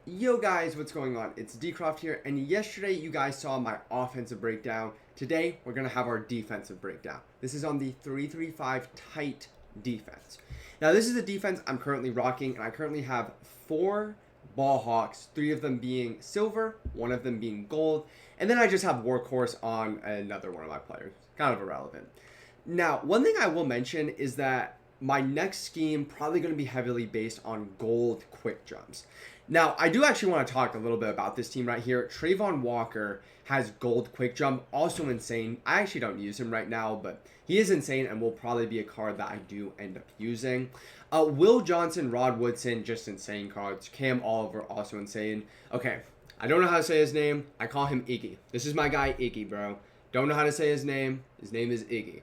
Yo guys, what's going on? It's Dcroft here, and yesterday you guys saw my offensive breakdown. Today we're going to have our defensive breakdown. This is on the 3-3-5 tight defense. Now this is the defense I'm currently rocking, and I currently have 4 ball hawks, 3 of them being silver, 1 of them being gold, and then I just have Workhorse on another one of my players. Kind of irrelevant. Now, one thing I will mention is that my next scheme probably going to be heavily based on gold quick jumps. Now, I do actually want to talk a little bit about this team right here. Trayvon Walker has gold quick jump, also insane. I actually don't use him right now, but he is insane and will probably be a card that I do end up using. Will Johnson, Rod Woodson, just insane cards. Cam Oliver, also insane. Okay, I don't know how to say his name. I call him Iggy. This is my guy, Iggy, bro. Don't know how to say his name. His name is Iggy.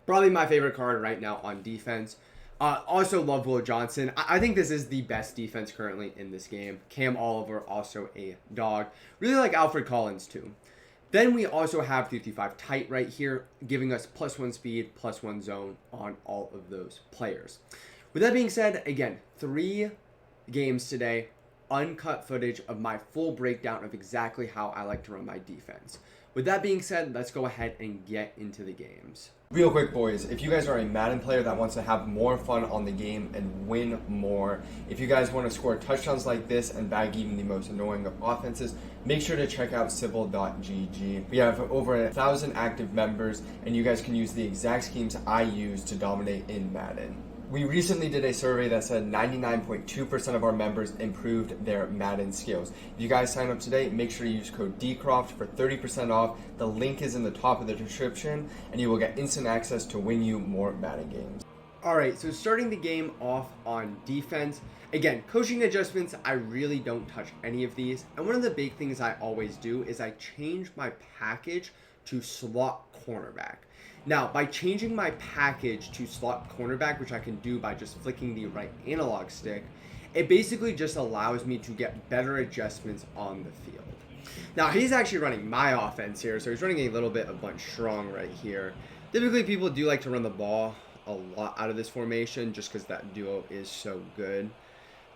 Probably my favorite card right now on defense. Also love Will Johnson. I think this is the best defense currently in this game. Cam Oliver, also a dog. Really like Alfred Collins too. Then we also have 3-5 tight right here, giving us +1 speed, +1 zone on all of those players. With that being said, again, 3 games today, uncut footage of my full breakdown of exactly how I like to run my defense. With that being said, let's go ahead and get into the games. Real quick, boys, if you guys are a Madden player that wants to have more fun on the game and win more, if you guys want to score touchdowns like this and bag even the most annoying of offenses, make sure to check out civil.gg. We have over 1,000 active members, and you guys can use the exact schemes I use to dominate in Madden. We recently did a survey that said 99.2% of our members improved their Madden skills. If you guys sign up today, make sure you use code DCROFT for 30% off. The link is in the top of the description, and you will get instant access to win you more Madden games. Alright, so starting the game off on defense. Again, coaching adjustments, I really don't touch any of these. And one of the big things I always do is I change my package to slot cornerback. Now, by changing my package to slot cornerback, which I can do by just flicking the right analog stick, it basically just allows me to get better adjustments on the field. Now, he's actually running my offense here, so he's running a little bit of bunch strong right here. Typically, people do like to run the ball a lot out of this formation just because that duo is so good.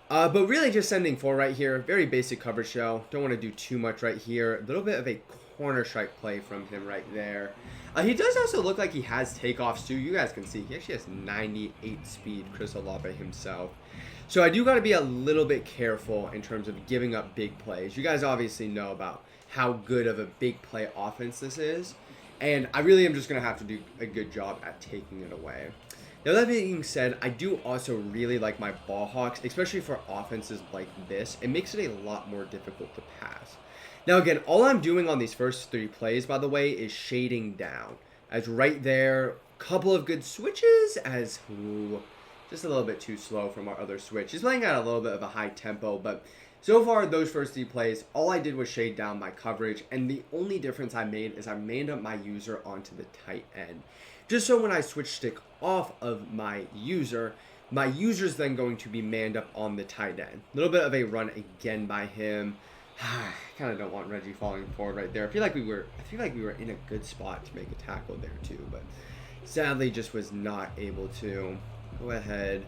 But really just sending 4 right here. Very basic coverage show. Don't want to do too much right here. A little bit of a corner strike play from him right there. He does also look like he has takeoffs too. You guys can see he actually has 98 speed, Chris Olave himself. So I do got to be a little bit careful in terms of giving up big plays. You guys obviously know about how good of a big play offense this is. And I really am just going to have to do a good job at taking it away. Now that being said, I do also really like my ball hawks, especially for offenses like this. It makes it a lot more difficult to pass. Now again, all I'm doing on these first 3 plays, by the way, is shading down. As right there, couple of good switches, as just a little bit too slow from our other switch. He's playing at a little bit of a high tempo, but so far those first 3 plays, all I did was shade down my coverage, and the only difference I made is I made up my user onto the tight end. Just so when I switch stick off of my user's then going to be manned up on the tight end. A little bit of a run again by him. I kind of don't want Reggie falling forward right there. I feel like we were in a good spot to make a tackle there too, but sadly just was not able to. Go ahead,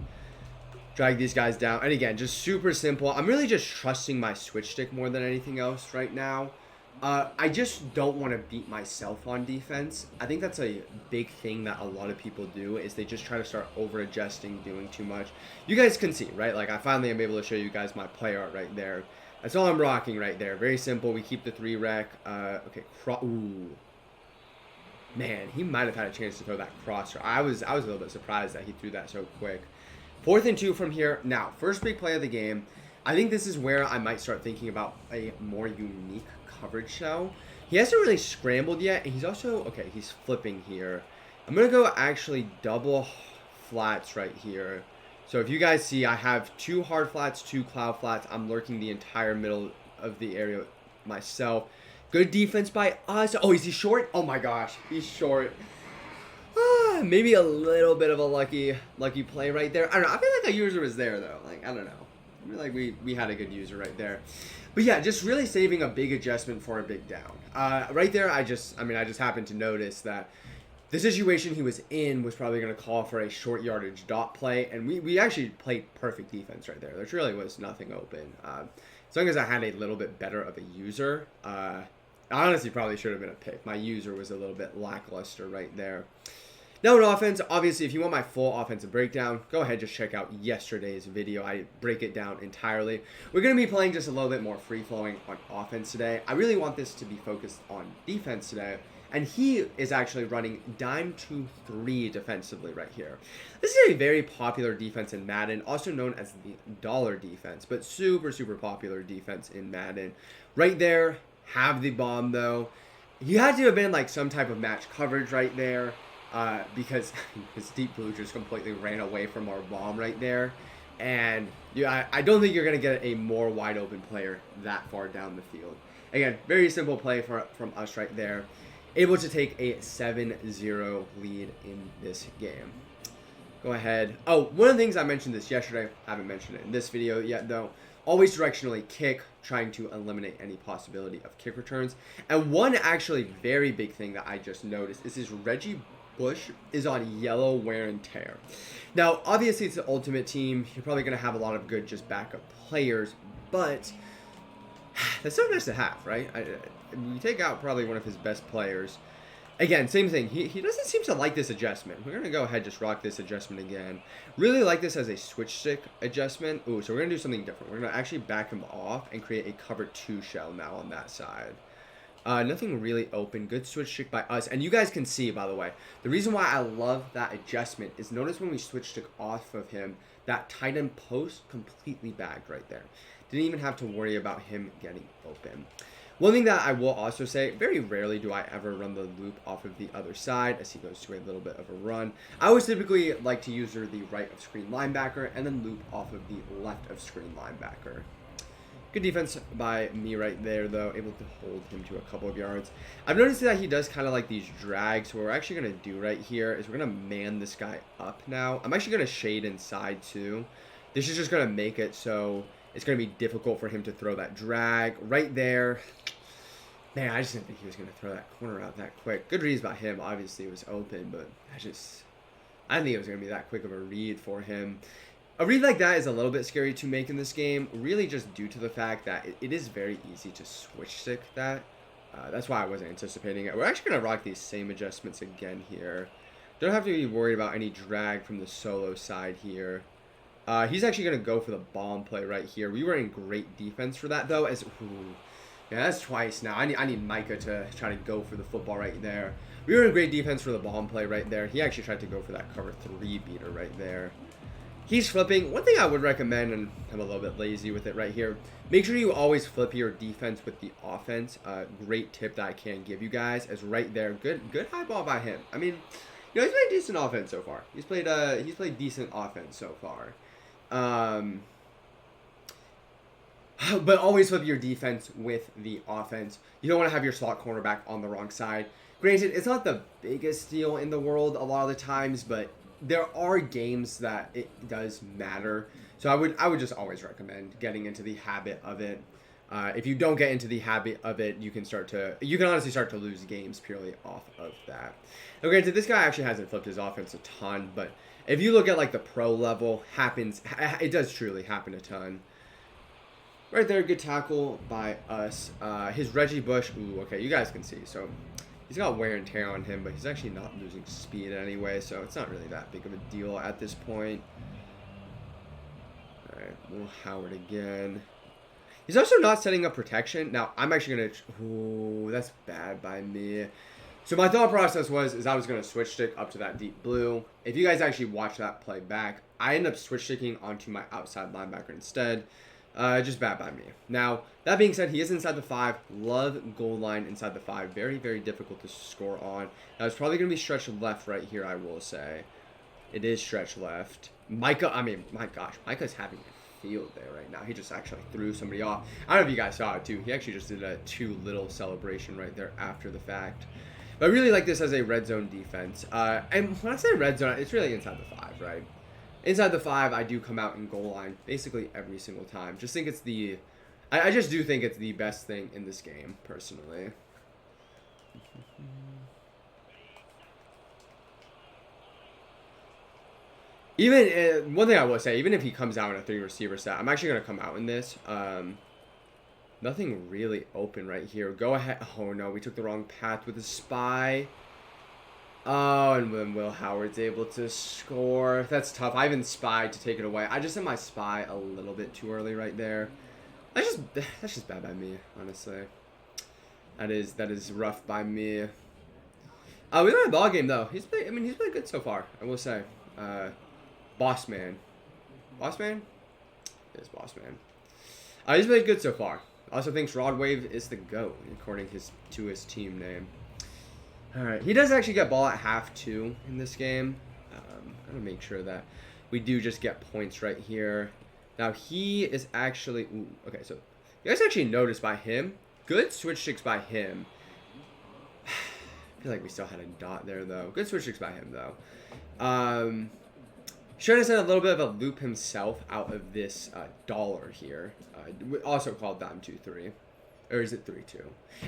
drag these guys down, and again, just super simple. I'm really just trusting my switch stick more than anything else right now. I just don't want to beat myself on defense. I think that's a big thing that a lot of people do, is they just try to start over adjusting, doing too much. You guys can see, right? Like I finally am able to show you guys my play art right there. That's all I'm rocking right there. Very simple. We keep the 3 rec. Okay. Ooh. Man, he might have had a chance to throw that crosser. I was a little bit surprised that he threw that so quick. 4th and 2 from here. Now, first big play of the game. I think this is where I might start thinking about a more unique coverage show. He hasn't really scrambled yet, and he's also, okay, he's flipping here. I'm going to go actually double flats right here. So if you guys see, I have 2 hard flats, 2 cloud flats. I'm lurking the entire middle of the area myself. Good defense by us. Oh, is he short? Oh my gosh, he's short. Maybe a little bit of a lucky play right there. I don't know. I feel like a user was there though. Like, I don't know. I feel like we had a good user right there. But yeah, just really saving a big adjustment for a big down. Right there, I just happened to notice that the situation he was in was probably going to call for a short yardage dot play, and we actually played perfect defense right there. There really was nothing open. as long as I had a little bit better of a user. Honestly, probably should have been a pick. My user was a little bit lackluster right there. Now in offense, obviously, if you want my full offensive breakdown, go ahead, just check out yesterday's video. I break it down entirely. We're going to be playing just a little bit more free-flowing on offense today. I really want this to be focused on defense today. And he is actually running dime to 3 defensively right here. This is a very popular defense in Madden, also known as the dollar defense, but super, super popular defense in Madden. Right there, have the bomb though. You had to have been like some type of match coverage right there because his deep blue just completely ran away from our bomb right there. And yeah, I don't think you're going to get a more wide open player that far down the field. Again, very simple play from us right there. Able to take a 7-0 lead in this game. Go ahead. Oh, one of the things I mentioned this yesterday, I haven't mentioned it in this video yet though. Always directionally kick, trying to eliminate any possibility of kick returns. And one actually very big thing that I just noticed is his Reggie Bush is on yellow wear and tear. Now, obviously it's the ultimate team. You're probably going to have a lot of good just backup players, but that's so nice to have, right? You take out probably one of his best players. Again, same thing. He doesn't seem to like this adjustment. We're going to go ahead and just rock this adjustment again. Really like this as a switch stick adjustment. Ooh, so we're going to do something different. We're going to actually back him off and create a cover 2 shell now on that side. Nothing really open. Good switch stick by us. And you guys can see, by the way, the reason why I love that adjustment is notice when we switch stick off of him, that tight end post completely bagged right there. Didn't even have to worry about him getting open. One thing that I will also say, very rarely do I ever run the loop off of the other side as he goes to a little bit of a run. I always typically like to use the right of screen linebacker and then loop off of the left of screen linebacker. Good defense by me right there, though. Able to hold him to a couple of yards. I've noticed that he does kind of like these drags. So what we're actually going to do right here is we're going to man this guy up now. I'm actually going to shade inside, too. This is just going to make it so it's going to be difficult for him to throw that drag right there. Man, I just didn't think he was going to throw that corner out that quick. Good reads by him. Obviously, it was open, but I didn't think it was going to be that quick of a read for him. A read like that is a little bit scary to make in this game, really just due to the fact that it is very easy to switch stick that. That's why I wasn't anticipating it. We're actually going to rock these same adjustments again here. Don't have to be worried about any drag from the solo side here. He's actually going to go for the bomb play right here. We were in great defense for that, though. Yeah, that's twice now. I need Micah to try to go for the football right there. We were in great defense for the bomb play right there. He actually tried to go for that cover 3 beater right there. He's flipping. One thing I would recommend, and I'm a little bit lazy with it right here, make sure you always flip your defense with the offense. Great tip that I can give you guys is right there. Good high ball by him. I mean, you know, he's played decent offense so far. He's played decent offense so far. But always flip your defense with the offense. You don't want to have your slot cornerback on the wrong side. Granted, it's not the biggest deal in the world a lot of the times, but there are games that it does matter. So I would just always recommend getting into the habit of it. If you don't get into the habit of it, you can honestly start to lose games purely off of that. Now, granted, this guy actually hasn't flipped his offense a ton, but if you look at like the pro level, it does truly happen a ton. Right there, good tackle by us. His Reggie Bush, ooh, okay, you guys can see. So he's got wear and tear on him, but he's actually not losing speed anyway, so it's not really that big of a deal at this point. All right, Will Howard again. He's also not setting up protection. Now, I'm actually going to... Ooh, that's bad by me. So my thought process is I was going to switch stick up to that deep blue. If you guys actually watch that play back, I ended up switch sticking onto my outside linebacker instead. Just bad by me. Now, that being said, he is inside the 5. Love goal line inside the 5. Very, very difficult to score on. Now, it's probably going to be stretched left right here, I will say. It is stretched left. Micah, I mean, my gosh, Micah's having a field there right now. He just actually threw somebody off. I don't know if you guys saw it, too. He actually just did a too little celebration right there after the fact. But I really like this as a red zone defense. And when I say red zone, it's really inside the 5, right? Inside the 5, I do come out in goal line basically every single time. Just think it's I just do think it's the best thing in this game, personally. Even, one thing I will say, even if he comes out in a 3 receiver set, I'm actually going to come out in this. Nothing really open right here. Go ahead. Oh, no. We took the wrong path with the spy. Oh, and then Will Howard's able to score. That's tough. I even spied to take it away. I just hit my spy a little bit too early right there. That's just bad by me, honestly. That is rough by me. We won a ball game though. He's played good so far, I will say. Boss man. Boss man? Yes, boss man. He's played good so far. Also thinks Rod Wave is the GOAT, according to his team name. Alright, he does actually get ball at half too in this game. I'm gonna make sure that we do just get points right here. Now he is actually okay, so you guys actually noticed by him. Good switch sticks by him. I feel like we still had a dot there though. Good switch sticks by him though. Should have sent a little bit of a loop himself out of this dollar here. Also called Dime 2-3. Or is it 3-2?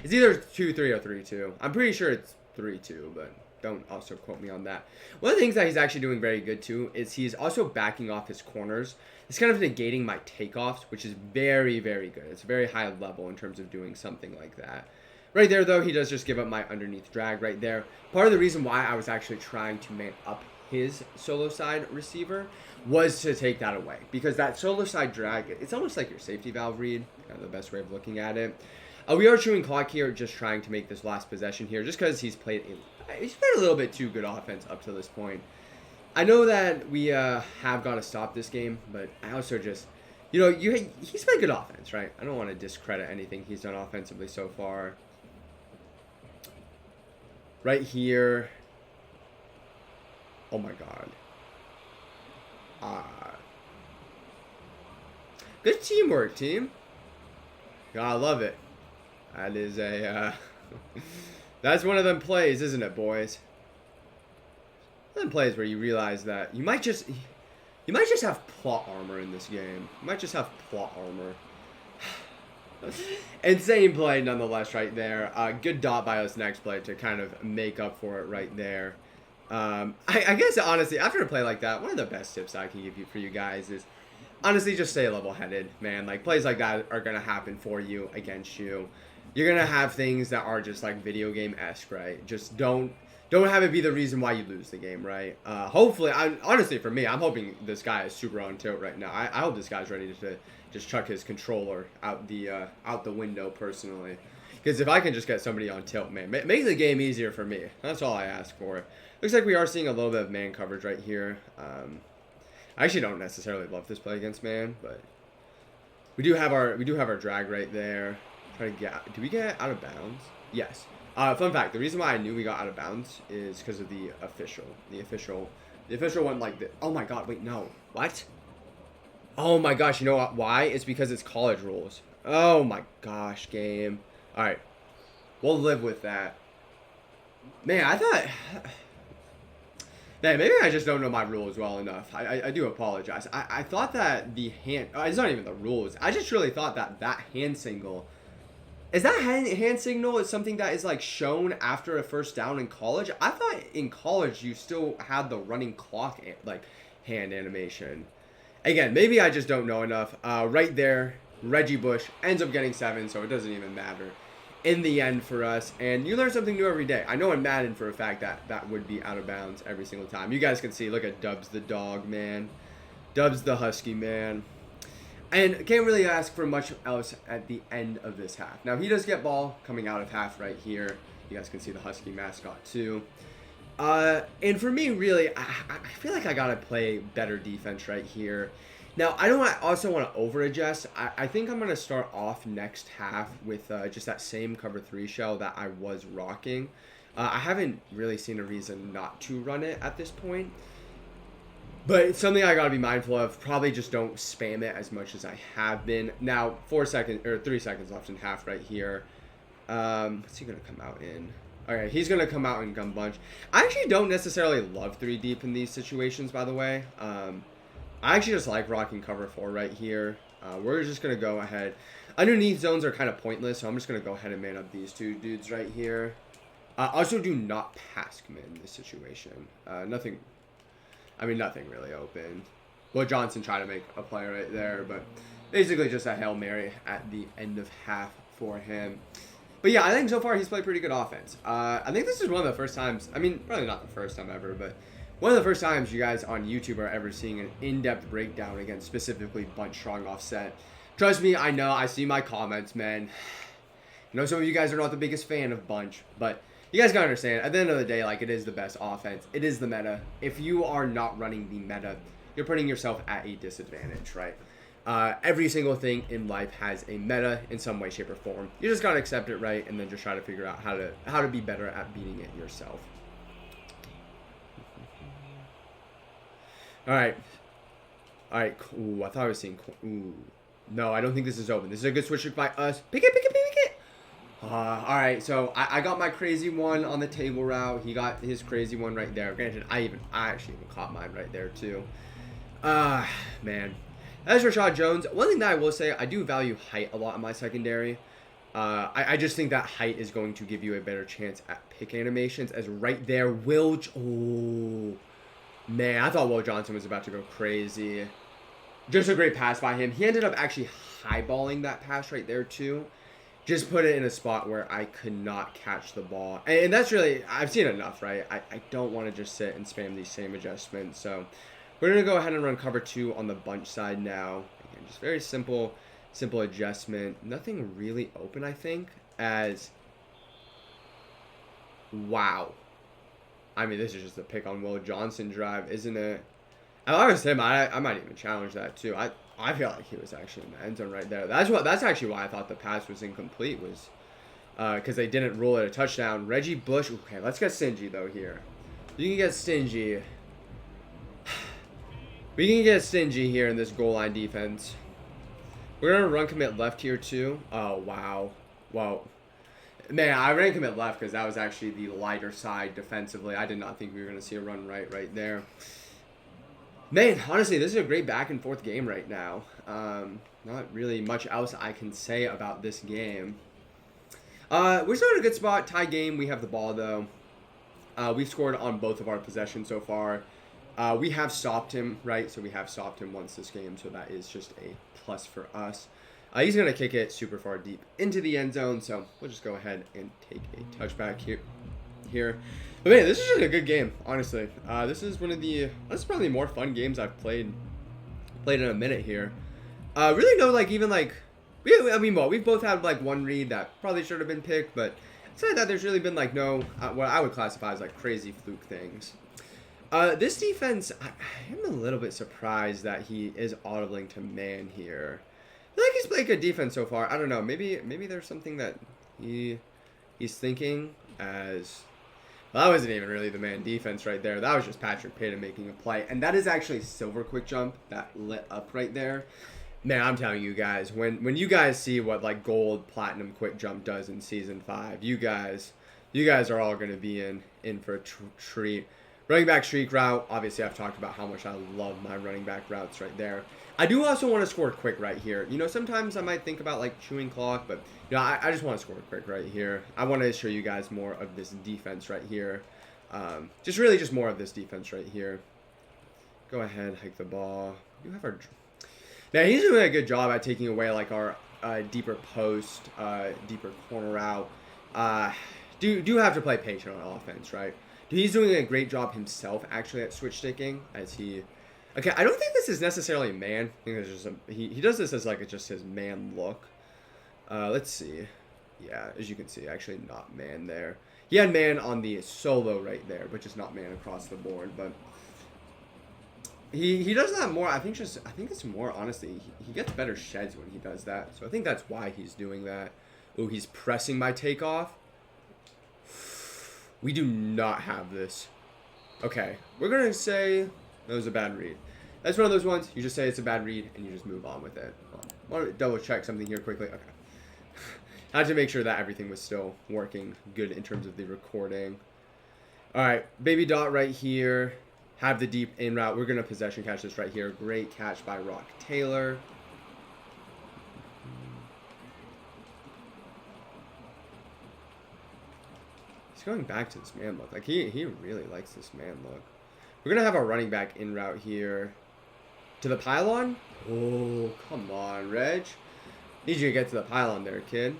It's either 2-3 or 3-2. I'm pretty sure it's 3-2, but don't also quote me on that. One of the things that he's actually doing very good too is he's also backing off his corners. It's kind of negating my takeoffs, which is very, very good. It's very high level in terms of doing something like that. Right there, though, he does just give up my underneath drag right there. Part of the reason why I was actually trying to man up his solo side receiver was to take that away. Because that solo side drag, it's almost like your safety valve read, kind of the best way of looking at it. We are chewing clock here, just trying to make this last possession here, just because he's played a little bit too good offense up to this point. I know that we have got to stop this game, but I also just, he's played good offense, right? I don't want to discredit anything he's done offensively so far. Right here. Oh my God. Good teamwork, team. Gotta love it. That is a, that's one of them plays, isn't it, boys? One of them plays where you realize that you might just have plot armor in this game. You might just have plot armor. Insane play nonetheless right there. Good dot by us next play to kind of make up for it right there. I guess, honestly, after a play like that, one of the best tips I can give you for you guys is, honestly, just stay level-headed, man. Like, plays like that are going to happen for you, against you. You're going to have things that are just, like, video game-esque, right? Just don't have it be the reason why you lose the game, right? Hopefully, honestly, for me, I'm hoping this guy is super on tilt right now. I hope this guy's ready to just chuck his controller out the window, personally. Because if I can just get somebody on tilt, man, make the game easier for me. That's all I ask for. Looks like we are seeing a little bit of man coverage right here. I actually don't necessarily love this play against man, but we do have our drag right there. Try to get. Did we get out of bounds? Yes. Fun fact: the reason why I knew we got out of bounds is because of the official. The official went like this. Oh my God! Wait, no. What? Oh my gosh! You know what? Why? It's because it's college rules. Oh my gosh, game. All right, we'll live with that. Man, I thought. Man, maybe I just don't know my rules well enough. I do apologize. I thought that the hand... it's not even the rules. I just really thought that hand signal... Is that hand signal is something that is, like, shown after a first down in college? I thought in college you still had the running clock, like, hand animation. Again, maybe I just don't know enough. Right there, Reggie Bush ends up getting 7, so it doesn't even matter in the end for us. And you learn something new every day. I know in Madden for a fact that would be out of bounds every single time. You guys can see, look at Dubs the dog, man. Dubs the husky, man. And can't really ask for much else at the end of this half. Now he does get ball coming out of half right here. You guys can see the husky mascot too. And for me, really, I feel like I gotta play better defense right here. Now, I don't also want to over-adjust. I think I'm going to start off next half with just that same cover 3 shell that I was rocking. I haven't really seen a reason not to run it at this point. But it's something I got to be mindful of. Probably just don't spam it as much as I have been. Now, 3 seconds left in half right here. What's he going to come out in? Okay, he's going to come out in gun bunch. I actually don't necessarily love 3 deep in these situations, by the way. I actually just like rocking cover 4 right here. We're just going to go ahead. Underneath zones are kind of pointless, so I'm just going to go ahead and man up these 2 dudes right here. Also, do not pass commit in this situation. Nothing really open. Will Johnson tried to make a play right there, but Basically just a Hail Mary at the end of half for him. But yeah, I think so far he's played pretty good offense. I think this is one of the first times, I mean, probably not the first time ever, but one of the first times you guys on YouTube are ever seeing an in-depth breakdown against specifically bunch strong offset. Trust me, I know, I see my comments, man. I know some of you guys are not the biggest fan of bunch, but you guys gotta understand, at the end of the day, like, it is the best offense. It is the meta. If you are not running the meta, you're putting yourself at a disadvantage, right? Every single thing in life has a meta in some way, shape, or form. You just gotta accept it, right, and then just try to figure out how to be better at beating it yourself. All right. Ooh, I thought I was seeing. Ooh, no, I don't think this is open. This is a good switch by us. Pick it. All right, so I got my crazy one on the table route. He got his crazy one right there. Granted, I actually even caught mine right there too. Man. As for Rashad Jones, one thing that I will say, I do value height a lot in my secondary. I just think that height is going to give you a better chance at pick animations. As right there, oh man, I thought Will Johnson was about to go crazy. Just a great pass by him. He ended up actually highballing that pass right there too. Just put it in a spot where I could not catch the ball. And that's really, I've seen enough, right? I don't want to just sit and spam these same adjustments. So we're going to go ahead and run cover 2 on the bunch side now. Again, just very simple adjustment. Nothing really open, I think, as... Wow. I mean, this is just a pick on Will Johnson drive, isn't it? If I was him, I might even challenge that too. I feel like he was actually in the end zone right there. That's actually why I thought the pass was incomplete, was because they didn't rule it a touchdown. Reggie Bush. Okay, let's get stingy though here. You can get stingy. We can get stingy here in this goal line defense. We're gonna run commit left here too. Oh wow, wow. Man, I ran commit left because that was actually the lighter side defensively. I did not think we were gonna see a run right there. Man, honestly, this is a great back and forth game right now. Not really much else I can say about this game. We're still in a good spot. Tie game. We have the ball, though. We've scored on both of our possessions so far. We have stopped him, right? So we have stopped him once this game, so that is just a plus for us. He's going to kick it super far deep into the end zone, so we'll just go ahead and take a touchback here. But man, this is just a good game, honestly. This is probably the more fun games I've played in a minute here. Really no, like, even like, we've both had like one read that probably should have been picked, but aside that, there's really been like no, what I would classify as like crazy fluke things. This defense, I am a little bit surprised that he is audibling to man here. I feel like he's played good defense so far. I don't know, maybe there's something that he's thinking as... Well, that wasn't even really the man defense right there. That was just Patrick Payton making a play. And that is actually Silver quick jump that lit up right there. Man, I'm telling you guys, when you guys see what like gold platinum quick jump does in season 5, you guys are all going to be in for a treat. Running back streak route, obviously I've talked about how much I love my running back routes right there. I do also want to score quick right here. You know, sometimes I might think about like chewing clock, but you know, I just want to score quick right here. I want to show you guys more of this defense right here. Just more of this defense right here. Go ahead, hike the ball. You have our... Now he's doing a good job at taking away like our deeper post, deeper corner route. Do have to play patient on offense, right? He's doing a great job himself actually at switch sticking as he... Okay, I don't think this is necessarily man. I think it's just he does this as like it's just his man look. Let's see. Yeah, as you can see, actually not man there. He had man on the solo right there, but just not man across the board. But he does that more. I think it's more honestly. He gets better sheds when he does that. So I think that's why he's doing that. Oh, he's pressing my takeoff. We do not have this. Okay, we're gonna say that was a bad read. That's one of those ones, you just say it's a bad read, and you just move on with it. I want to double check something here quickly. Okay. I had to make sure that everything was still working good in terms of the recording. All right, baby dot right here. Have the deep in route. We're going to possession catch this right here. Great catch by Rock Taylor. He's going back to this man look. Like, he really likes this man look. We're going to have our running back in route here. To the pylon? Oh, come on, Reg. Need you to get to the pylon there, kid.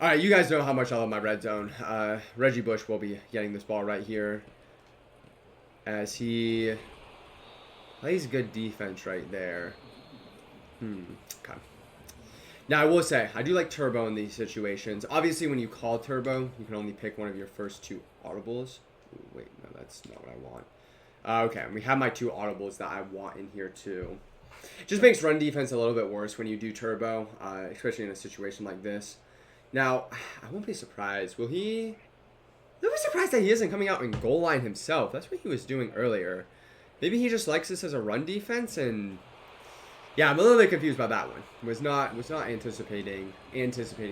All right, you guys know how much I love my red zone. Reggie Bush will be getting this ball right here as he plays good defense right there. Okay. Now, I will say, I do like turbo in these situations. Obviously, when you call turbo, you can only pick one of your first 2 audibles. Ooh, wait, no, that's not what I want. Okay, we have my 2 audibles that I want in here, too. Just makes run defense a little bit worse when you do turbo, especially in a situation like this. Now, I won't be surprised. I'll be surprised that he isn't coming out in goal line himself. That's what he was doing earlier. Maybe he just likes this as a run defense, and yeah, I'm a little bit confused about that one. Was not anticipating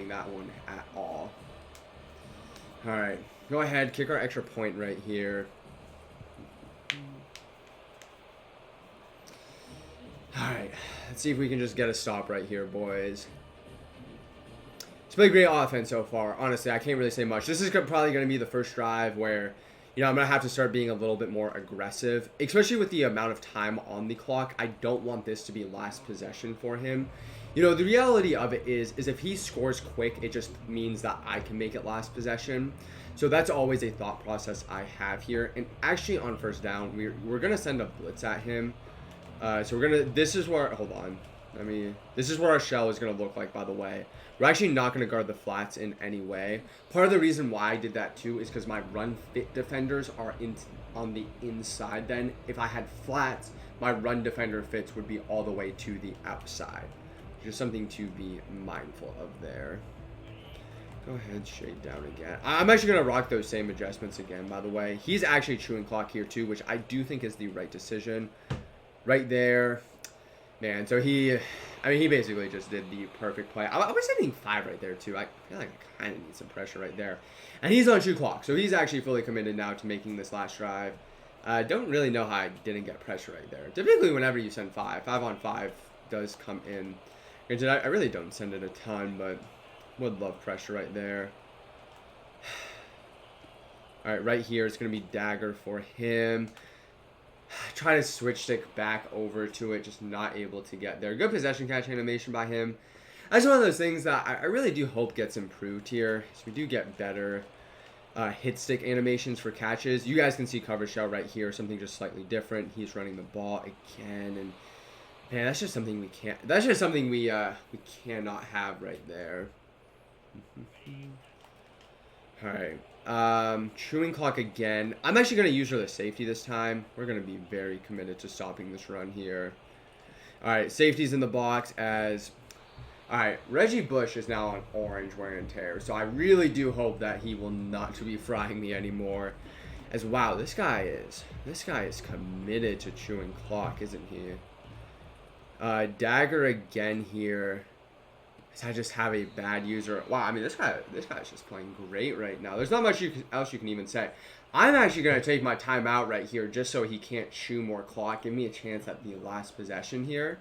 that one at all. All right, go ahead, kick our extra point right here. All right, let's see if we can just get a stop right here, boys. It's been a great offense so far. Honestly, I can't really say much. This is probably going to be the first drive where, you know, I'm going to have to start being a little bit more aggressive, especially with the amount of time on the clock. I don't want this to be last possession for him. You know, the reality of it is if he scores quick, it just means that I can make it last possession. So that's always a thought process I have here. And actually on first down, we're going to send a blitz at him. So we're going to, this is where, hold on. This is what our shell is going to look like, by the way. We're actually not going to guard the flats in any way. Part of the reason why I did that too is because my run fit defenders are on the inside then. If I had flats, my run defender fits would be all the way to the outside. Just something to be mindful of there. Go ahead, shade down again. I'm actually going to rock those same adjustments again, by the way. He's actually chewing clock here too, which I do think is the right decision. Right there. Man, so he basically just did the perfect play. I was hitting 5 right there, too. I feel like I kind of need some pressure right there. And he's on 2 clock, so he's actually fully committed now to making this last drive. I don't really know how I didn't get pressure right there. Typically, whenever you send 5 on 5 does come in. Granted, I really don't send it a ton, but would love pressure right there. All right, right here, it's going to be dagger for him. Try to switch stick back over to it, just not able to get there. Good possession catch animation by him. That's one of those things that I really do hope gets improved here. So we do get better hit stick animations for catches. You guys can see coverage shell right here, something just slightly different. He's running the ball again, and man, that's just something we can't. That's just something we cannot have right there. All right. Chewing clock again. I'm actually going to use her the safety this time. We're going to be very committed to stopping this run here. All right, safety's in the box as... All right, Reggie Bush is now on orange wear and tear, so I really do hope that he will not be frying me anymore. As wow, this guy is committed to chewing clock, isn't he? Dagger again here. I just have a bad user. Wow, I mean, this guy's just playing great right now. There's not much else you can even say. I'm actually going to take my timeout right here just so he can't chew more clock. Give me a chance at the last possession here.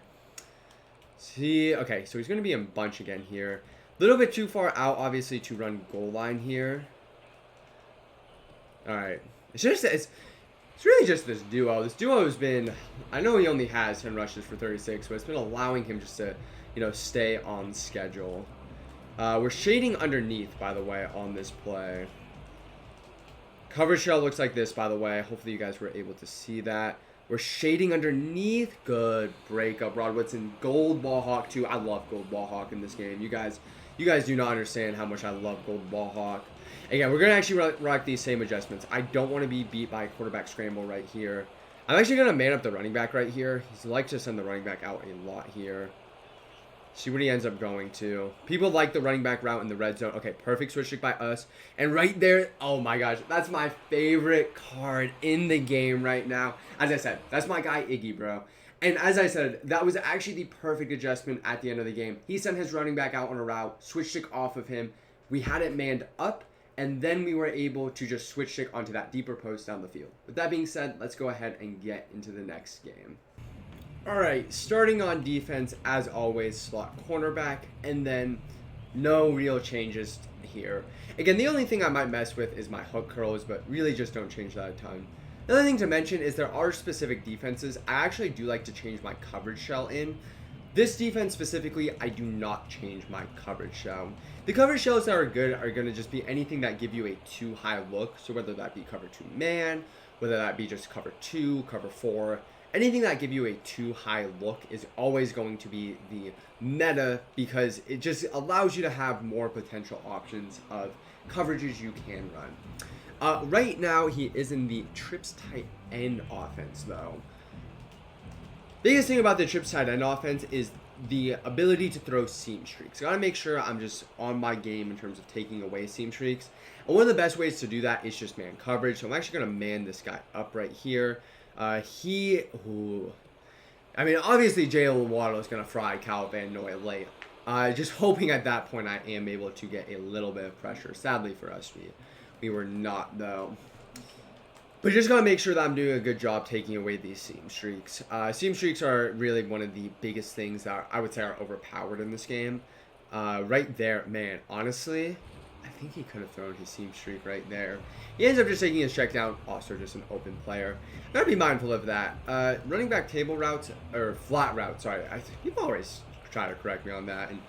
See, okay, so he's going to be in bunch again here. A little bit too far out, obviously, to run goal line here. All right. It's really just this duo. This duo has been, I know he only has 10 rushes for 36, but it's been allowing him just to, you know, stay on schedule. We're shading underneath, by the way, on this play. Coverage shell looks like this, by the way. Hopefully you guys were able to see that. We're shading underneath. Good breakup. Rod Woodson, gold ball hawk too. I love gold ball hawk in this game. You guys do not understand how much I love gold ball hawk. Again, we're going to actually rock these same adjustments. I don't want to be beat by a quarterback scramble right here. I'm actually going to man up the running back right here. He's like to send the running back out a lot here. See what he ends up going to. People like the running back route in the red zone. Okay, perfect switch stick by us. And right there, oh my gosh, that's my favorite card in the game right now. As I said, that's my guy Iggy, bro. And as I said, that was actually the perfect adjustment at the end of the game. He sent his running back out on a route, switch stick off of him. We had it manned up, and then we were able to just switch stick onto that deeper post down the field. With that being said, let's go ahead and get into the next game. All right, starting on defense, as always, slot cornerback, and then No real changes here. Again, the only thing I might mess with is my hook curls, but really just don't change that a ton. Another thing to mention is there are specific defenses. I actually do like to change my coverage shell in. This defense specifically, I do not change my coverage shell. The coverage shells that are good are going to just be anything that give you a too high look. So whether that be cover 2 man, whether that be just cover 2, cover 4, anything that give you a too high look is always going to be the meta, because it just allows you to have more potential options of coverages you can run. Right now, he is in the trips tight end offense, though. Biggest thing about the trips tight end offense is the ability to throw seam streaks. Gotta make sure I'm just on my game in terms of taking away seam streaks. And one of the best ways to do that is just man coverage. So I'm actually gonna man this guy up right here. Obviously Jalen Waddle is gonna fry Cal Van Noy late. Just hoping at that point I am able to get a little bit of pressure. Sadly for us, we were not though. But just gotta make sure that I'm doing a good job taking away these seam streaks. Seam streaks are really one of the biggest things that I would say are overpowered in this game. Right there, man, honestly, I think he could have thrown his seam streak right there. He ends up just taking his check down, also just an open player. Gotta be mindful of that. Running back table routes, or flat routes, sorry. People always try to correct me on that. And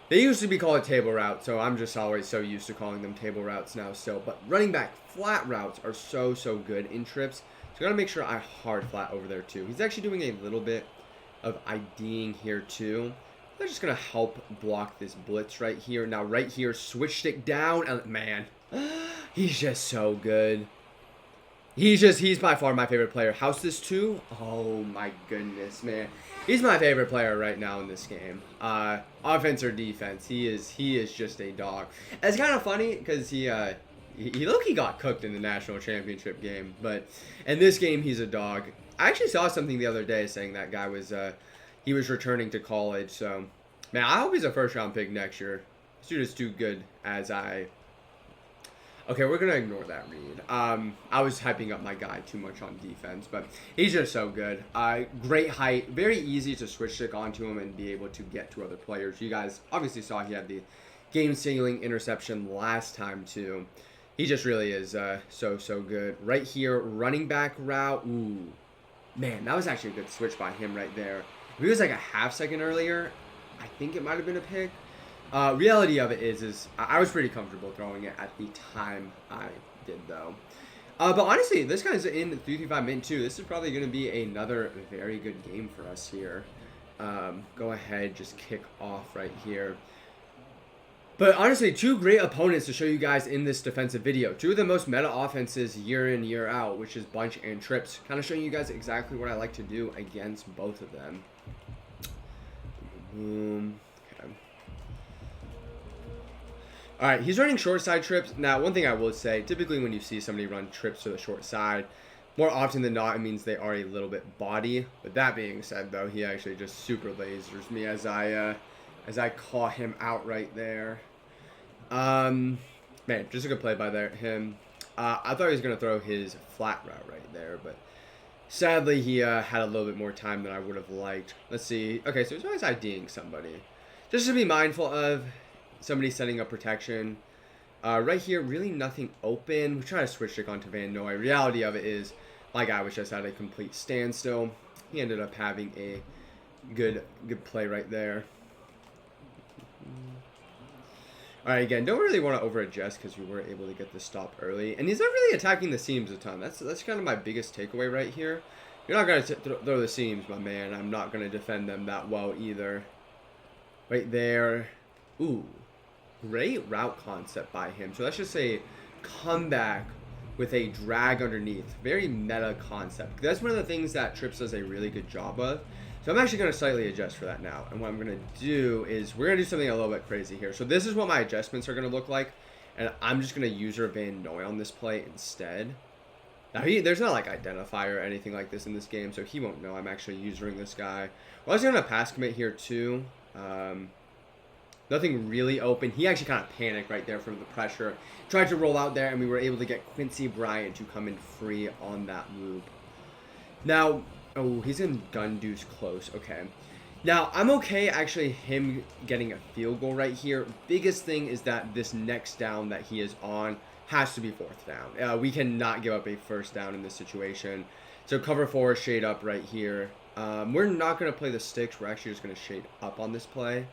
they used to be called table routes, so I'm just always so used to calling them table routes now still. But running back flat routes are so good in trips. So I gotta make sure I hard flat over there too. He's actually doing a little bit of IDing here too. They're just gonna help block this blitz right here. Now right here, switch stick down, and man, he's just so good. He's by far my favorite player. House this too. Oh my goodness, man. He's my favorite player right now in this game. Offense or defense, he is just a dog. And it's kind of funny because he low-key got cooked in the national championship game, but in this game he's a dog. I actually saw something the other day saying that guy was he was returning to college. So man, I hope he's a first-round pick next year. This dude is too good as I. Okay, we're going to ignore that read. I was hyping up my guy too much on defense, but he's just so good. Great height. Very easy to switch stick onto him and be able to get to other players. You guys obviously saw he had the game-sealing interception last time, too. He just really is so good. Right here, running back route. Ooh. Man, that was actually a good switch by him right there. If he was like a half second earlier, I think it might have been a pick. Reality of it is I was pretty comfortable throwing it at the time I did, though. But honestly, this guy's in 335 min too. This is probably going to be another very good game for us here. Go ahead, just kick off right here. But honestly, two great opponents to show you guys in this defensive video. Two of the most meta offenses year in, year out, which is bunch and trips. Kind of showing you guys exactly what I like to do against both of them. Boom. Alright, he's running short side trips. Now, one thing I will say, typically when you see somebody run trips to the short side, more often than not, it means they are a little bit body. But that being said, though, he actually just super lasers me as I call him out right there. Man, just a good play by him. I thought he was going to throw his flat route right there, but sadly, he had a little bit more time than I would have liked. Let's see. Okay, so he's always IDing somebody. Just to be mindful of. Somebody setting up protection. Right here, really nothing open. We're trying to switch stick onto Van Noy. Reality of it is, my guy was just at a complete standstill. He ended up having a good play right there. Alright, again, don't really want to over-adjust because we were able to get the stop early. And he's not really attacking the seams a ton. That's kind of my biggest takeaway right here. You're not going to throw the seams, my man. I'm not going to defend them that well either. Right there. Ooh. Great route concept by him. So that's just a comeback with a drag underneath. Very meta concept. That's one of the things that Trips does a really good job of. So I'm actually going to slightly adjust for that now. And what I'm going to do is we're going to do something a little bit crazy here. So this is what my adjustments are going to look like. And I'm just going to user Van Noy on this play instead. Now, there's not like identifier or anything like this in this game. So he won't know I'm actually usering this guy. We're also going to pass commit here too. Nothing really open. He actually kind of panicked right there from the pressure. Tried to roll out there, and we were able to get Quincy Bryant to come in free on that loop. Now, oh, he's in gun deuce close. Okay. Now, I'm okay actually him getting a field goal right here. Biggest thing is that this next down that he is on has to be fourth down. We cannot give up a first down in this situation. So cover four, shade up right here. We're not going to play the sticks. We're actually just going to shade up on this play.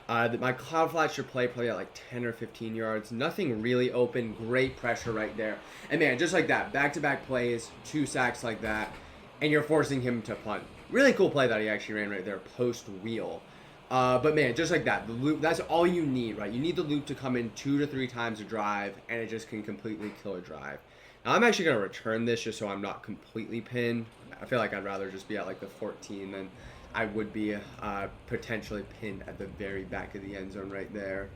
My cloud flat should play probably at like 10 or 15 yards. Nothing really open. Great pressure right there. And man, just like that, back-to-back plays, 2 sacks like that, and you're forcing him to punt. Really cool play that he actually ran right there, post wheel. But man, just like that, the loop, that's all you need, right? You need the loop to come in 2 to 3 times a drive, and it just can completely kill a drive. Now, I'm actually going to return this just so I'm not completely pinned. I feel like I'd rather just be at like the 14 than I would be potentially pinned at the very back of the end zone right there.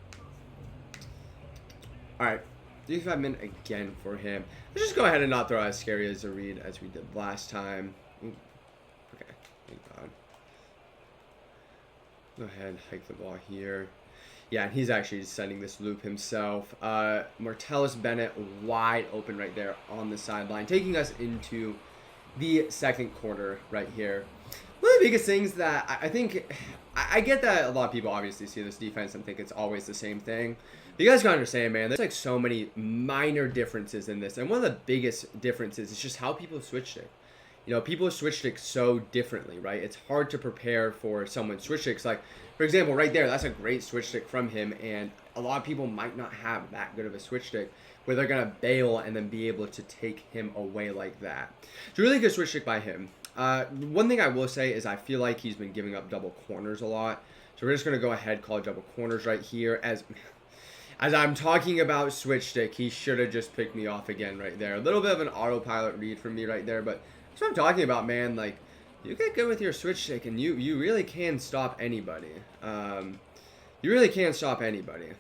All right, 35 minute again for him. Let's just go ahead and not throw as scary as a read as we did last time. Ooh. Okay, thank God. Go ahead and hike the ball here. Yeah, and he's actually sending this loop himself. Martellus Bennett wide open right there on the sideline, taking us into the second quarter right here. One of the biggest things that I think, I get that a lot of people obviously see this defense and think it's always the same thing. But you guys gotta understand, man, there's like so many minor differences in this. And one of the biggest differences is just how people switch it. You know, people switch sticks so differently, right? It's hard to prepare for someone's switch sticks. Like, for example, right there, that's a great switch stick from him, and a lot of people might not have that good of a switch stick where they're going to bail and then be able to take him away like that. It's a really good switch stick by him. One thing I will say is I feel like he's been giving up double corners a lot. So we're just going to go ahead, call double corners right here. As I'm talking about switch stick, he should have just picked me off again right there. A little bit of an autopilot read from me right there, but that's what I'm talking about, man. Like, you get good with your switch stick, and you really can stop anybody. You really can stop anybody.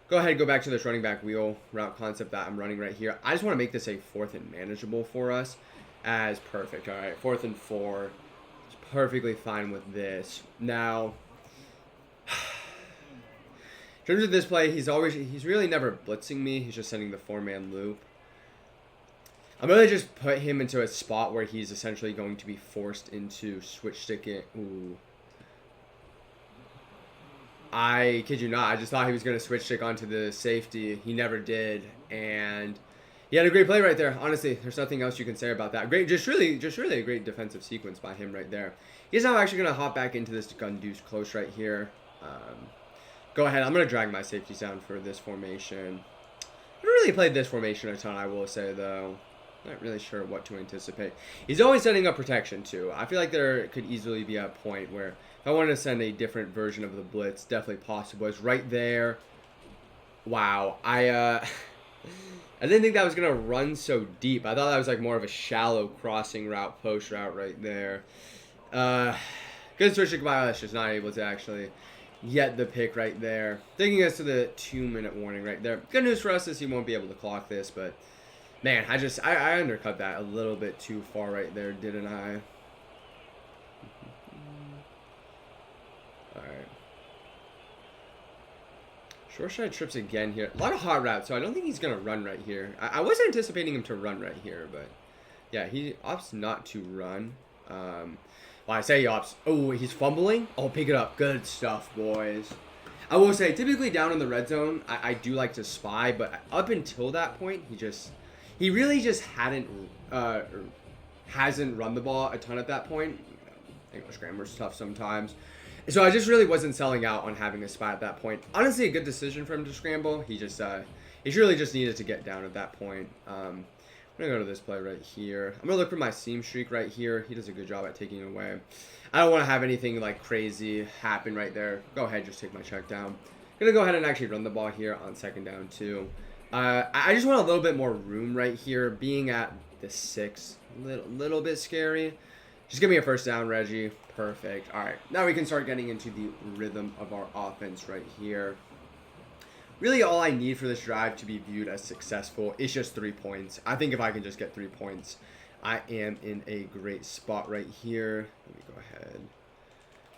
Go ahead, go back to this running back wheel route concept that I'm running right here. I just want to make this a 4th and manageable for us as perfect. All right, 4th and 4. It's perfectly fine with this. Now, in terms of this play, he's really never blitzing me. He's just sending the 4-man loop. I'm going to just put him into a spot where he's essentially going to be forced into switch sticking. Ooh. I kid you not, I just thought he was going to switch stick onto the safety. He never did, and he had a great play right there. Honestly, there's nothing else you can say about that. Great, just really a great defensive sequence by him right there. He's now actually going to hop back into this gun deuce close right here. Go ahead, I'm going to drag my safeties down for this formation. I haven't really played this formation a ton, I will say, though. Not really sure what to anticipate. He's always setting up protection, too. I feel like there could easily be a point where if I wanted to send a different version of the blitz, definitely possible. It's right there. Wow. I didn't think that was going to run so deep. I thought that was like more of a shallow crossing route, post route right there. Good switch to Kabbalah, just not able to actually get the pick right there. Taking us to the 2-minute warning right there. Good news for us is he won't be able to clock this, but man, I undercut that a little bit too far right there, didn't I? Alright. Short side trips again here. A lot of hot routes, so I don't think he's going to run right here. I wasn't anticipating him to run right here, but yeah, he opts not to run. Well, I say he opts. Oh, he's fumbling. Oh, pick it up. Good stuff, boys. I will say, typically down in the red zone, I do like to spy, but up until that point, he really just hasn't run the ball a ton at that point. English grammar's tough sometimes. So I just really wasn't selling out on having a spy at that point. Honestly, a good decision for him to scramble. He really just needed to get down at that point. I'm going to go to this play right here. I'm going to look for my seam streak right here. He does a good job at taking it away. I don't want to have anything like crazy happen right there. Go ahead, just take my check down. I'm going to go ahead and actually run the ball here on 2nd down too. I just want a little bit more room right here. Being at the 6, little bit scary. Just give me a 1st down, Reggie. Perfect. All right, now we can start getting into the rhythm of our offense right here. Really, all I need for this drive to be viewed as successful is just 3 points. I think if I can just get 3 points, I am in a great spot right here. Let me go ahead,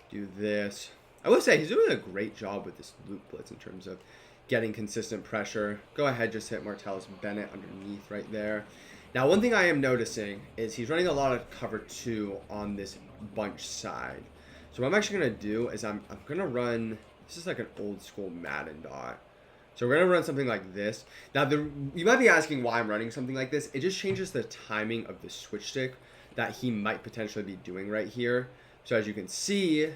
do this. I will say he's doing a great job with this loop blitz in terms of getting consistent pressure. Go ahead, just hit Martellus Bennett underneath right there. Now, one thing I am noticing is he's running a lot of cover 2 on this bunch side. So what I'm actually going to do is I'm going to run, this is like an old school Madden dot. So we're going to run something like this. Now, you might be asking why I'm running something like this. It just changes the timing of the switch stick that he might potentially be doing right here. So as you can see,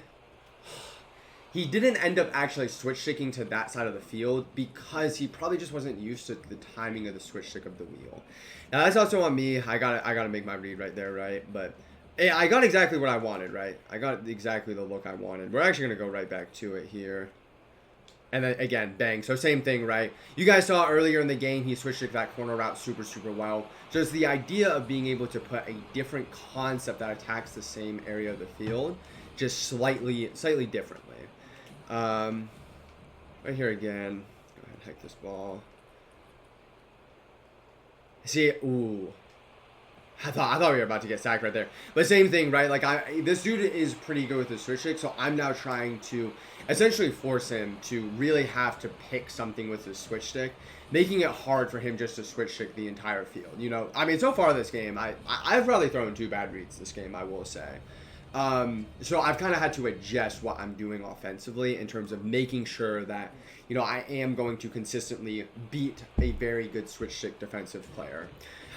he didn't end up actually switch sticking to that side of the field because he probably just wasn't used to the timing of the switch stick of the wheel. Now that's also on me. I gotta make my read right there, right? But yeah, I got exactly what I wanted, right? I got exactly the look I wanted. We're actually gonna go right back to it here. And then again, bang. So same thing, right? You guys saw earlier in the game, he switched to that corner route super, super well. So it's the idea of being able to put a different concept that attacks the same area of the field, just slightly differently. Right here again. Go ahead and hike this ball. See, ooh. I thought we were about to get sacked right there. But same thing, right? Like, this dude is pretty good with the switch stick, so I'm now trying to essentially force him to really have to pick something with his switch stick, making it hard for him just to switch stick the entire field. You know, I mean, so far this game, I've probably thrown 2 bad reads this game, I will say. So I've kind of had to adjust what I'm doing offensively in terms of making sure that, you know, I am going to consistently beat a very good switch stick defensive player.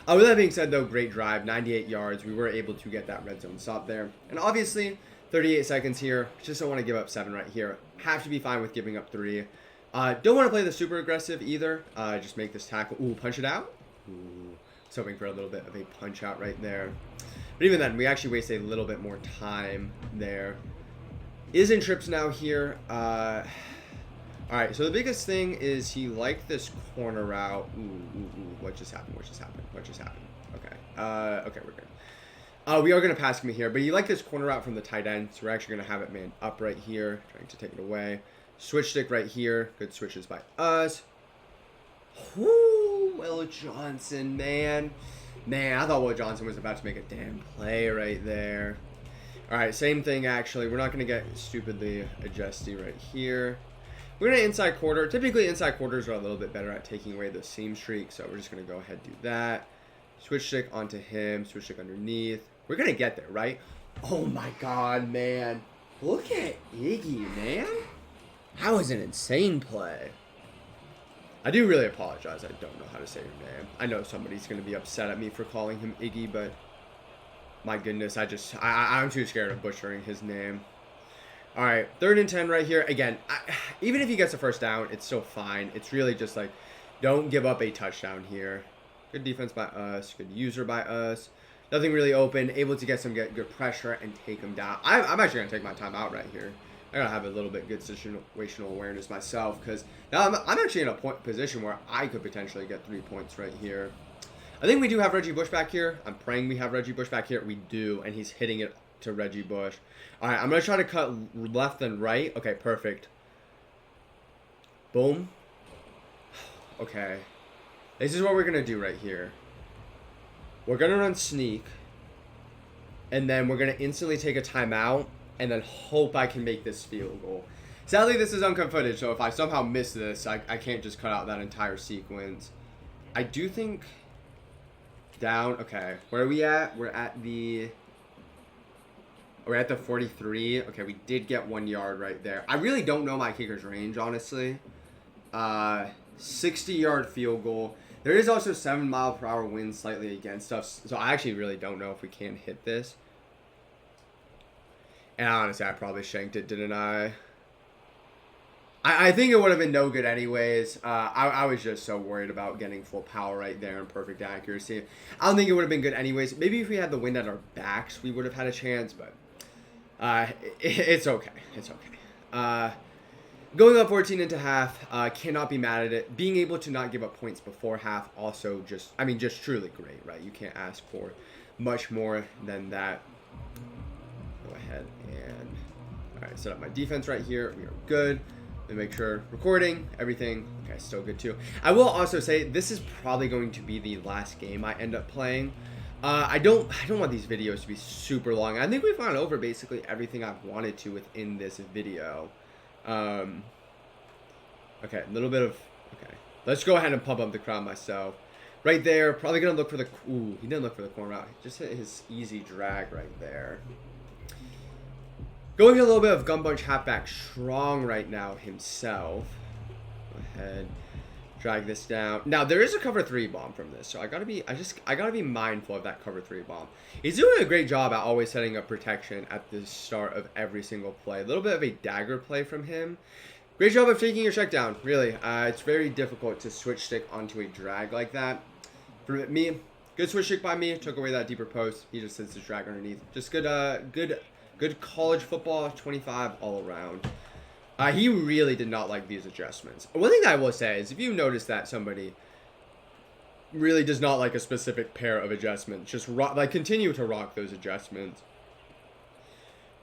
With that being said, though, great drive, 98 yards. We were able to get that red zone stop there. And obviously, 38 seconds here. Just don't want to give up 7 right here. Have to be fine with giving up 3. Don't want to play the super aggressive either. Just make this tackle. Ooh, punch it out. Ooh, was hoping for a little bit of a punch out right there. But even then, we actually waste a little bit more time there. Is in trips now here. Alright, so the biggest thing is he liked this corner route. Ooh. What just happened? Okay. Okay, we're good. We are going to pass him here, but he liked this corner route from the tight end, so we're actually going to have it man up right here, trying to take it away. Switch stick right here. Good switches by us. Whoo, Will Johnson, man. Man, I thought Will Johnson was about to make a damn play right there. Alright, same thing actually. We're not going to get stupidly adjusty right here. We're going to inside quarter. Typically, inside quarters are a little bit better at taking away the seam streak, so we're just going to go ahead and do that. Switch stick onto him. Switch stick underneath. We're going to get there, right? Oh, my God, man. Look at Iggy, man. That was an insane play. I do really apologize. I don't know how to say your name. I know somebody's going to be upset at me for calling him Iggy, but my goodness, I'm too scared of butchering his name. All right, 3rd and 10 right here. Again, even if he gets a first down, it's still fine. It's really just like, don't give up a touchdown here. Good defense by us. Good user by us. Nothing really open. Able to get some good pressure and take him down. I'm actually going to take my time out right here. I got to have a little bit good situational awareness myself because now I'm actually in a position where I could potentially get 3 points right here. I think we do have Reggie Bush back here. I'm praying we have Reggie Bush back here. We do, and he's hitting it to Reggie Bush. All right, I'm going to try to cut left and right. Okay, perfect. Boom. Okay. This is what we're going to do right here. We're going to run sneak. And then we're going to instantly take a timeout. And then hope I can make this field goal. Sadly, this is uncut footage. So if I somehow miss this, I can't just cut out that entire sequence. I do think... Down. Okay. Where are we at? We're at the 43. Okay, we did get 1 yard right there. I really don't know my kicker's range, honestly. 60-yard field goal. There is also 7-mile-per-hour wind slightly against us, so I actually really don't know if we can hit this. And honestly, I probably shanked it, didn't I? I think it would have been no good anyways. I was just so worried about getting full power right there and perfect accuracy. I don't think it would have been good anyways. Maybe if we had the wind at our backs, we would have had a chance, but it's okay. It's okay. Going up 14 into half, cannot be mad at it. Being able to not give up points before half also just truly great, right? You can't ask for much more than that. Go ahead and, all right, set up my defense right here. We are good. And make sure recording, everything, okay, still good too. I will also say this is probably going to be the last game I end up playing. I don't want these videos to be super long. I think we've gone over basically everything I've wanted to within this video. Okay, a little bit of, okay. Let's go ahead and pump up the crowd myself. Right there, probably gonna look for the, ooh, he didn't look for the corner route. Just hit his easy drag right there. Going a little bit of gun bunch halfback strong right now himself. Go ahead, drag this down. Now there is a cover 3 bomb from this, so I gotta be mindful of that cover 3 bomb. He's doing a great job at always setting up protection at the start of every single play. A little bit of a dagger play from him. Great job of taking your check down, really. It's very difficult to switch stick onto a drag like that. For me, good switch stick by me. Took away that deeper post. He just sits his drag underneath. Just good college football 25 all around. He really did not like these adjustments. One thing that I will say is if you notice that somebody really does not like a specific pair of adjustments, just continue to rock those adjustments.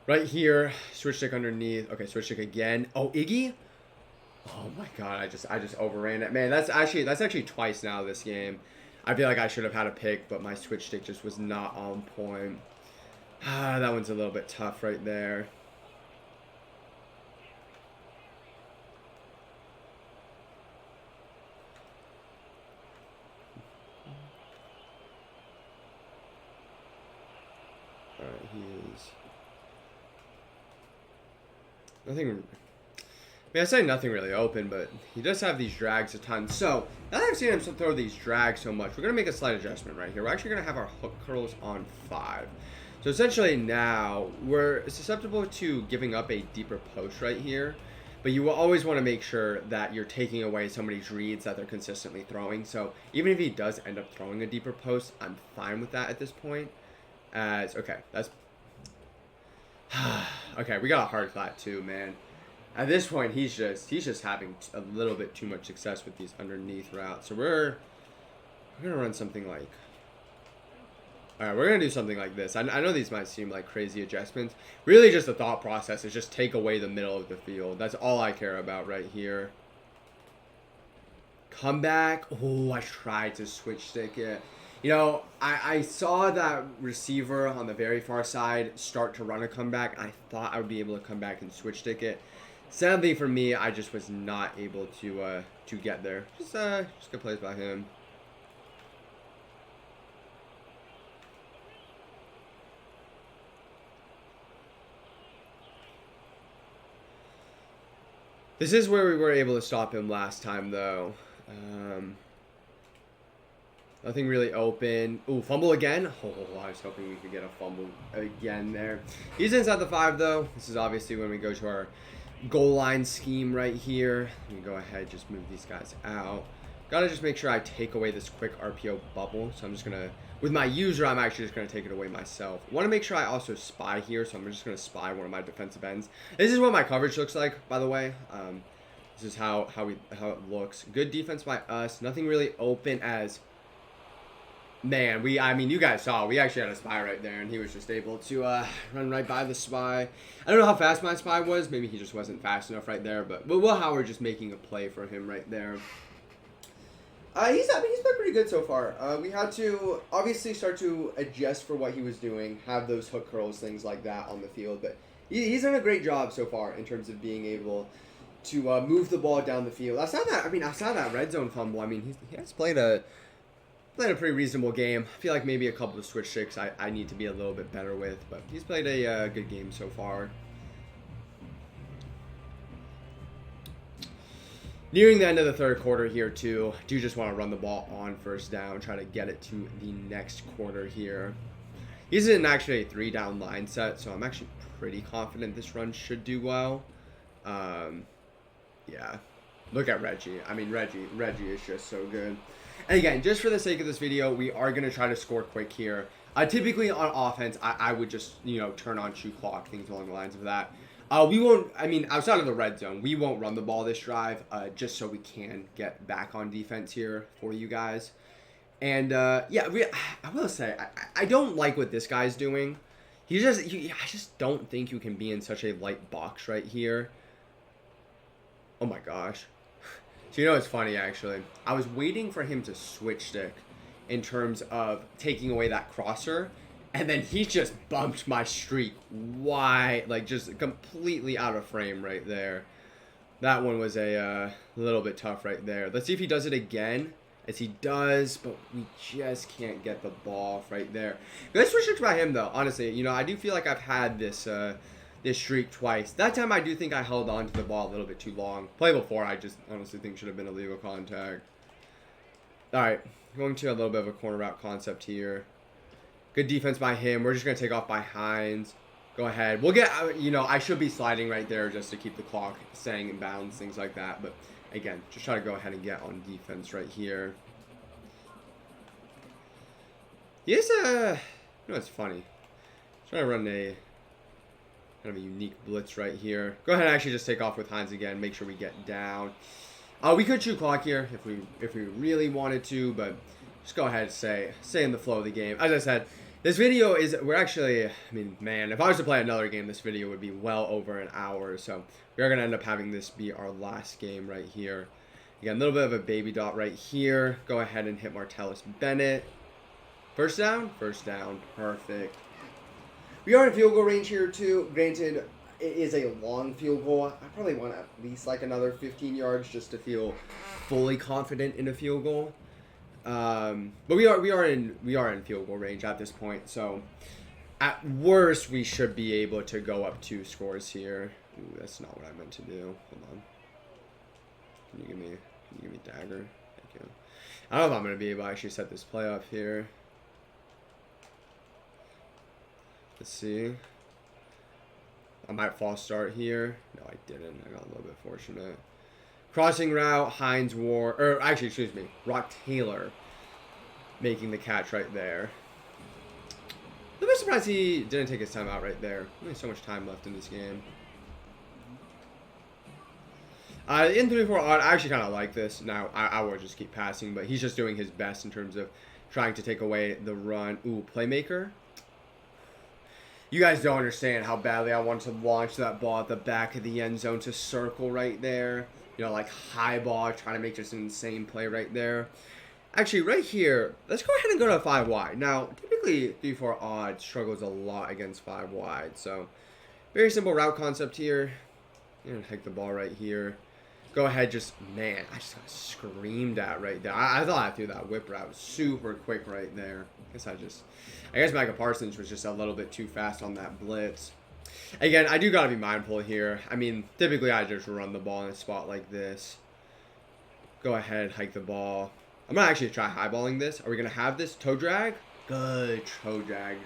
Right here, switch stick underneath. Okay, switch stick again. Oh, Iggy. Oh my god, I just overran it. Man, that's actually twice now this game. I feel like I should have had a pick, but my switch stick just was not on point. That one's a little bit tough right there. Alright, he's nothing. I mean, I say nothing really open, but he does have these drags a ton. So, now that I've seen him throw these drags so much, we're going to make a slight adjustment right here. We're actually going to have our hook curls on 5. So, essentially now, we're susceptible to giving up a deeper post right here. But you will always want to make sure that you're taking away somebody's reads that they're consistently throwing. So, even if he does end up throwing a deeper post, I'm fine with that at this point. Okay, that's... okay, we got a hard flat too, man. At this point, he's just having a little bit too much success with these underneath routes. So we're gonna run something like. All right, we're gonna do something like this. I know these might seem like crazy adjustments. Really, just the thought process is just take away the middle of the field. That's all I care about right here. Comeback. Oh, I tried to switch stick it. You know, I saw that receiver on the very far side start to run a comeback. I thought I would be able to come back and switch stick it. Sadly for me, I just was not able to get there. Just good plays by him. This is where we were able to stop him last time, though. Nothing really open. Ooh, fumble again. Oh, I was hoping we could get a fumble again there. He's inside the 5, though. This is obviously when we go to our goal line scheme right here. We go ahead, just move these guys out. Gotta just make sure I take away this quick RPO bubble. So I'm just gonna, with my user, I'm actually just gonna take it away myself. Want to make sure I also spy here, so I'm just gonna spy one of my defensive ends. This is what my coverage looks like, by the way. This is how it looks. Good defense by us. Nothing really open as. Man, I mean, you guys saw, we actually had a spy right there, and he was just able to run right by the spy. I don't know how fast my spy was. Maybe he just wasn't fast enough right there, but Will Howard just making a play for him right there. He's been pretty good so far. We had to obviously start to adjust for what he was doing, have those hook curls, things like that on the field, but he's done a great job so far in terms of being able to move the ball down the field. I saw that red zone fumble. I mean, he has played a pretty reasonable game. I feel like maybe a couple of switch sticks I need to be a little bit better with, but he's played a good game so far. Nearing the end of the third quarter here, too. Do just want to run the ball on first down, try to get it to the next quarter here. He's in actually a 3-down line set, so I'm actually pretty confident this run should do well. Yeah. Look at Reggie. I mean, Reggie is just so good. And again, just for the sake of this video, we are going to try to score quick here. Typically on offense, I would just, turn on shoe clock, things along the lines of that. We won't, outside of the red zone, we won't run the ball this drive, just so we can get back on defense here for you guys. And, yeah, I will say, I don't like what this guy's doing. I just don't think you can be in such a light box right here. Oh my gosh. So it's funny, actually. I was waiting for him to switch stick in terms of taking away that crosser, and then he just bumped my streak wide, like just completely out of frame right there. That one was a little bit tough right there. Let's see if he does it again, as he does, but we just can't get the ball right there. Good switch sticks by him, though, honestly. I do feel like I've had this this streak twice. That time I do think I held on to the ball a little bit too long. Play before I just honestly think should have been illegal contact. Alright, going to a little bit of a corner route concept here. Good defense by him. We're just going to take off by Hines. Go ahead. We'll get, you know, I should be sliding right there just to keep the clock staying in bounds, things like that. But again, just try to go ahead and get on defense right here. He is you know, it's funny. Trying to run a kind of a unique blitz right here. Go ahead and actually just take off with Hines again. Make sure we get down. We could chew clock here if we really wanted to, but just go ahead and stay in the flow of the game. As I said, this video is, we're actually, I mean, man, if I was to play another game, this video would be well over an hour. So we are going to end up having this be our last game right here. Again, a little bit of a baby dot right here. Go ahead and hit Martellus Bennett. First down? First down. Perfect. We are in field goal range here too. Granted, it is a long field goal. I probably want at least like another 15 yards just to feel fully confident in a field goal. But we are in field goal range at this point. So at worst, we should be able to go up 2 scores here. Ooh, that's not what I meant to do. Hold on. Can you give me dagger? Thank you. I don't know if I'm gonna be able to actually set this play up here. Let's see. I might false start here. No, I didn't. I got a little bit fortunate. Crossing route, Hines Ward, or actually, excuse me, Rock Taylor making the catch right there. A little bit surprised he didn't take his time out right there. Only so much time left in this game. In 3-4 odd, I actually kind of like this. Now, I will just keep passing, but he's just doing his best in terms of trying to take away the run. Ooh, playmaker. You guys don't understand how badly I want to launch that ball at the back of the end zone to circle right there. You know, like high ball, trying to make just an insane play right there. Actually, right here, let's go ahead and go to 5 wide. Now, typically 3-4 odd struggles a lot against 5 wide. So, very simple route concept here. You're going to take the ball right here. Go ahead, just, man, I just got screamed at right there. I thought I threw that whip route super quick right there. I guess Micah Parsons was just a little bit too fast on that blitz. Again, I do got to be mindful here. I mean, typically I just run the ball in a spot like this. Go ahead, hike the ball. I'm going to actually try highballing this. Are we going to have this toe drag? Good toe drag,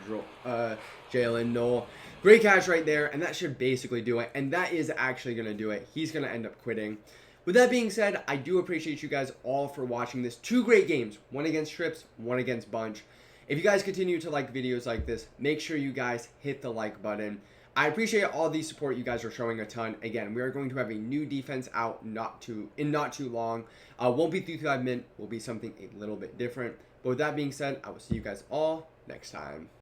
Jalen Noel. Great catch right there, and that should basically do it. And that is actually going to do it. He's going to end up quitting. With that being said, I do appreciate you guys all for watching this. 2 great games. One against Trips, one against Bunch. If you guys continue to like videos like this, make sure you guys hit the like button. I appreciate all the support you guys are showing a ton. Again, we are going to have a new defense out not too long. Won't be 3-5 min. Will be something a little bit different. But with that being said, I will see you guys all next time.